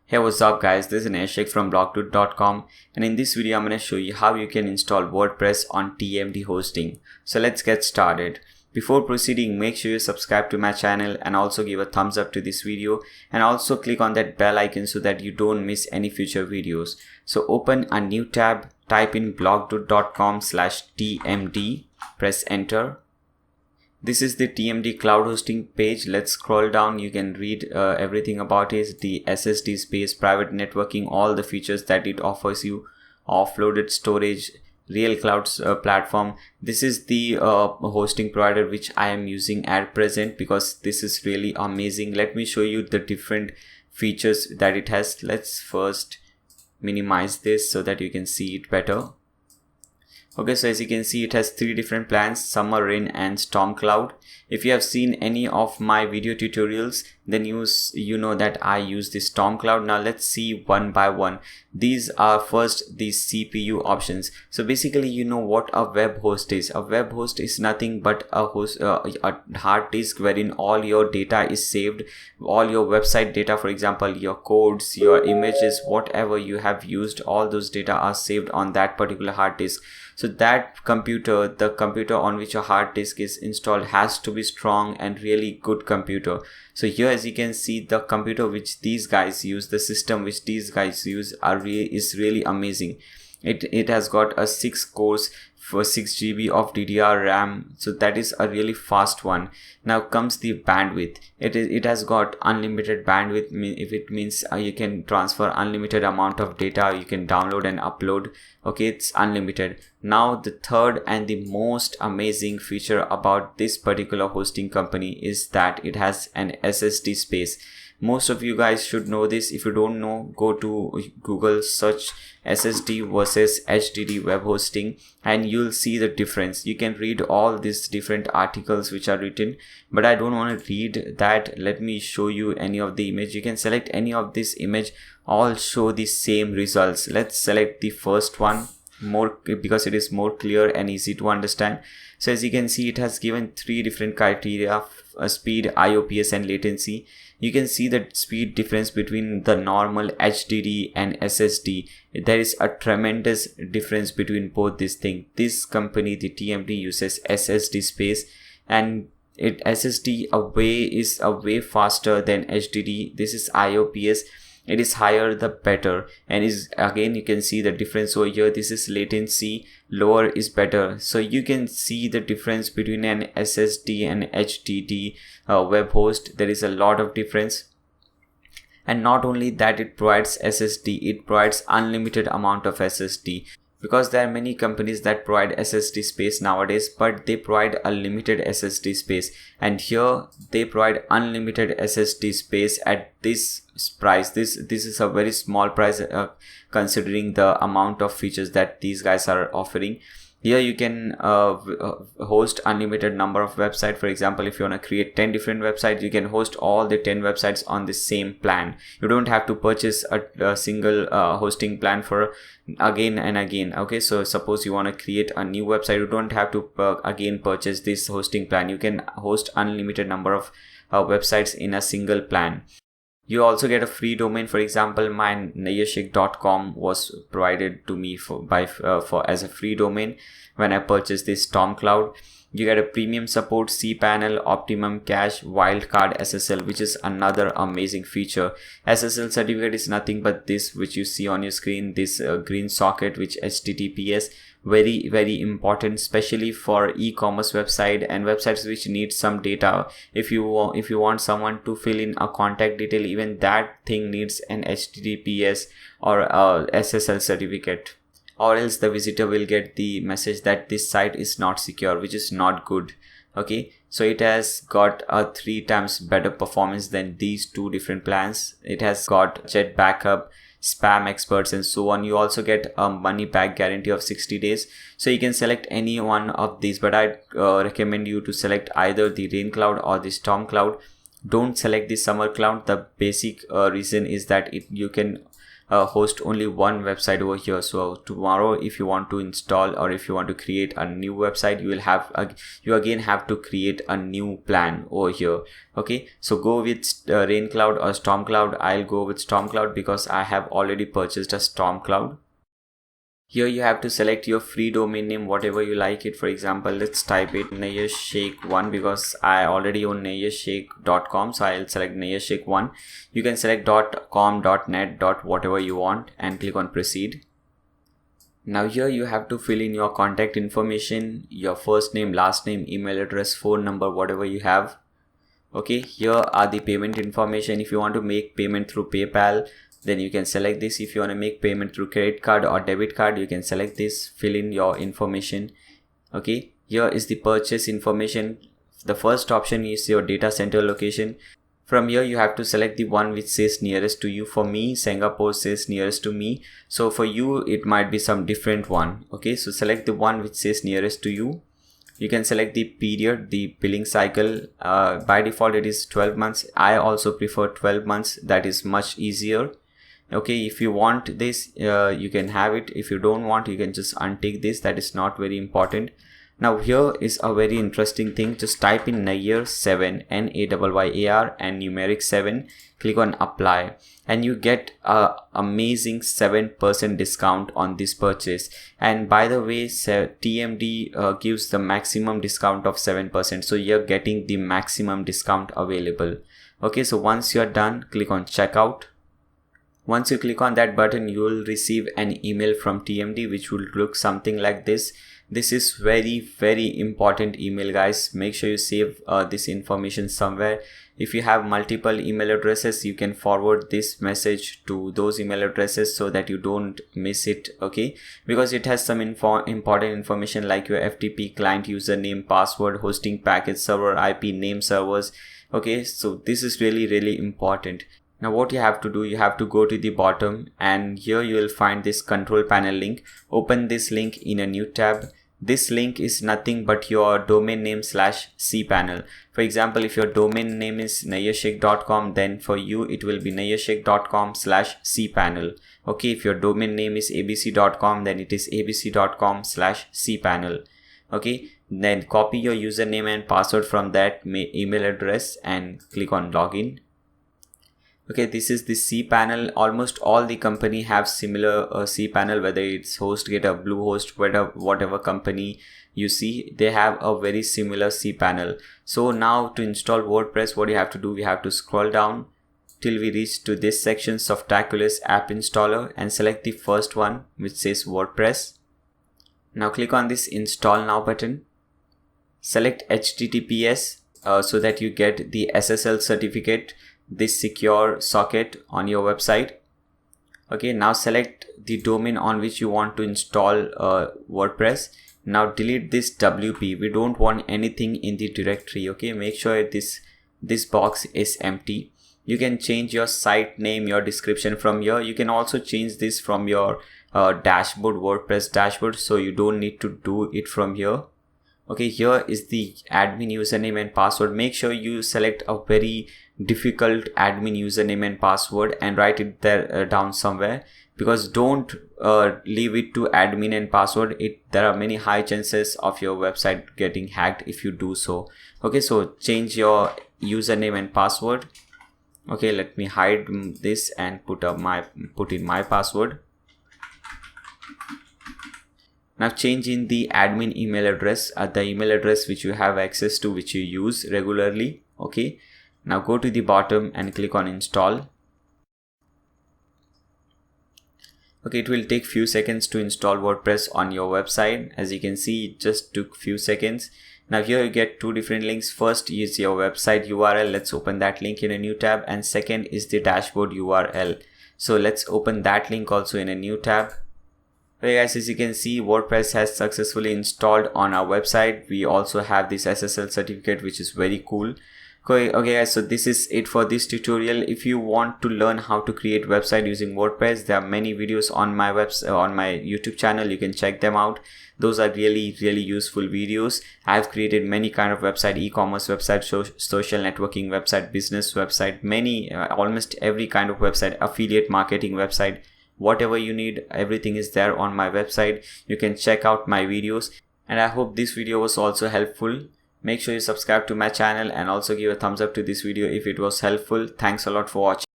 Hey, what's up guys, this is Nashik from blogtoot.com, and in this video I'm going to show you how you can install WordPress on TmdHosting. So let's get started. Before proceeding, make sure you subscribe to my channel and also give a thumbs up to this video, and also click on that bell icon so that you don't miss any future videos. So open a new tab, type in blogtoot.com/tmd, press enter. This is the TMD cloud hosting page. Let's scroll down. You can read everything about it, the SSD space, private networking, all the features that it offers you, offloaded storage, real clouds platform. This is the hosting provider which I am using at present because this is really amazing. Let me show you the different features that it has. Let's first minimize this so that you can see it better. Okay, so as you can see, it has three different plans: summer, rain and storm cloud. If you have seen any of my video tutorials, then you know that I use the storm cloud. Now let's see one by one. These are first the CPU options. So basically, you know what a web host is. A web host is nothing but a hard disk wherein all your data is saved, all your website data, for example your codes, your images, whatever you have used, all those data are saved on that particular hard disk. So that computer, the computer on which a hard disk is installed, has to be strong and really good computer. So here, as you can see, the computer which these guys use, the system which these guys use is really amazing. It has got a 6 cores for 6 GB of DDR RAM, so that is a really fast one. Now comes the bandwidth. It has got unlimited bandwidth. If it means you can transfer unlimited amount of data, you can download and upload. Okay, it's unlimited. Now the third and the most amazing feature about this particular hosting company is that it has an SSD space. Most of you guys should know this. If you don't know, go to Google, search SSD versus HDD web hosting, and you'll see the difference. You can read all these different articles which are written, but I don't want to read that. Let me show you any of the image. You can select any of this image, all show the same results. Let's select the first one because it is more clear and easy to understand. So as you can see, it has given three different criteria: speed, IOPS and latency. You can see the speed difference between the normal HDD and SSD. There is a tremendous difference between both these things. This company, the TMD, uses SSD space, and SSD is a way faster than HDD. This is IOPS. It is higher the better, and is again, you can see the difference over here. This is latency, lower is better. So you can see the difference between an SSD and HDD web host. There is a lot of difference. And not only that, it provides SSD, it provides unlimited amount of SSD. Because there are many companies that provide SSD space nowadays, but they provide a limited SSD space, and here they provide unlimited SSD space at this price. This is a very small price considering the amount of features that these guys are offering. Here you can host unlimited number of websites. For example, if you want to create 10 different websites, you can host all the 10 websites on the same plan. You don't have to purchase a single hosting plan for again and again. Okay, so suppose you want to create a new website, you don't have to again purchase this hosting plan. You can host unlimited number of websites in a single plan. You also get a free domain. For example, my nayashik.com was provided to me as a free domain when I purchased this Storm Cloud. You get a premium support, cPanel, optimum cache, wildcard SSL, which is another amazing feature. SSL certificate is nothing but this which you see on your screen, this green socket, which HTTPS. Very, very important, especially for e-commerce website and websites which need some data. If you want someone to fill in a contact detail, even that thing needs an HTTPS or a SSL certificate, or else the visitor will get the message that this site is not secure, which is not good. Okay, so it has got a 3 times better performance than these two different plans. It has got jet backup, spam experts and so on. You also get a money back guarantee of 60 days. So you can select any one of these, but I recommend you to select either the rain cloud or the storm cloud. Don't select the summer cloud. The basic reason is that you can host only one website over here. So tomorrow if you want to install or if you want to create a new website, you again have to create a new plan over here. Okay, so go with Rain Cloud or Storm Cloud. I'll go with Storm Cloud because I have already purchased a Storm Cloud. Here you have to select your free domain name, whatever you like it. For example, let's type it nayashshake1 because I already own nayashshake.com, so I'll select nayashshake1. You can select .com, .net, whatever you want and click on proceed. Now here you have to fill in your contact information, your first name, last name, email address, phone number, whatever you have. Okay, here are the payment information. If you want to make payment through PayPal, then you can select this. If you want to make payment through credit card or debit card, you can select this, fill in your information. Okay, here is the purchase information. The first option is your data center location. From here you have to select the one which says nearest to you. For me, Singapore says nearest to me, so for you it might be some different one. Okay, so select the one which says nearest to you. You can select the period, the billing cycle. By default it is 12 months. I also prefer 12 months. That is much easier. Okay, if you want this, you can have it. If you don't want, you can just untick this. That is not very important. Now here is a very interesting thing. Just type in Nayyar 7, Nayyar and numeric 7. Click on apply and you get a amazing 7% discount on this purchase. And by the way, TMD gives the maximum discount of 7%, so you're getting the maximum discount available. Okay, so once you're done, click on checkout. Once you click on that button, you will receive an email from TMD which will look something like this. This is very important email, guys. Make sure you save this information somewhere. If you have multiple email addresses, you can forward this message to those email addresses so that you don't miss it. Okay, because it has some important information like your FTP, client username, password, hosting package, server IP, name, servers. Okay, so this is really important. Now what you have to do, you have to go to the bottom and here you will find this control panel link. Open this link in a new tab. This link is nothing but your domain name / cpanel. For example, if your domain name is nayashshake.com, then for you it will be nayashshake.com / cpanel. Okay, if your domain name is abc.com, then it is abc.com / cpanel. Okay, then copy your username and password from that email address and click on login. Okay, this is the cPanel. Almost all the company have similar cPanel, whether it's HostGator, Bluehost, whatever company you see, they have a very similar cPanel. So now to install WordPress, what you have to do, we have to scroll down till we reach to this section, Softaculous App Installer, and select the first one which says WordPress. Now click on this Install Now button. Select HTTPS so that you get the SSL certificate, this secure socket on your website. Okay, now select the domain on which you want to install WordPress. Now delete this WP. We don't want anything in the directory. Okay, make sure this box is empty. You can change your site name, your description from here. You can also change this from your dashboard, WordPress dashboard, so you don't need to do it from here. Okay, here is the admin username and password. Make sure you select a very difficult admin username and password and write it there down somewhere, because don't leave it to admin and password. There are many high chances of your website getting hacked if you do so. Okay, so change your username and password. Okay, let me hide this and put in my password. Now change in the admin email address, the email address which you have access to, which you use regularly. Okay, now go to the bottom and click on install. Okay, it will take few seconds to install WordPress on your website. As you can see, it just took few seconds. Now here you get two different links. First is your website URL. Let's open that link in a new tab. And second is the dashboard URL. So let's open that link also in a new tab. Okay guys, as you can see, WordPress has successfully installed on our website. We also have this SSL certificate, which is very cool. Okay guys, so this is it for this tutorial. If you want to learn how to create website using WordPress, there are many videos on my on my YouTube channel. You can check them out. Those are really useful videos. I've created many kind of website, e-commerce website, social networking website, business website, many almost every kind of website, affiliate marketing website. whatever you need, everything is there on my website. You can check out my videos, and I hope this video was also helpful. Make sure you subscribe to my channel and also give a thumbs up to this video if it was helpful. Thanks a lot for watching.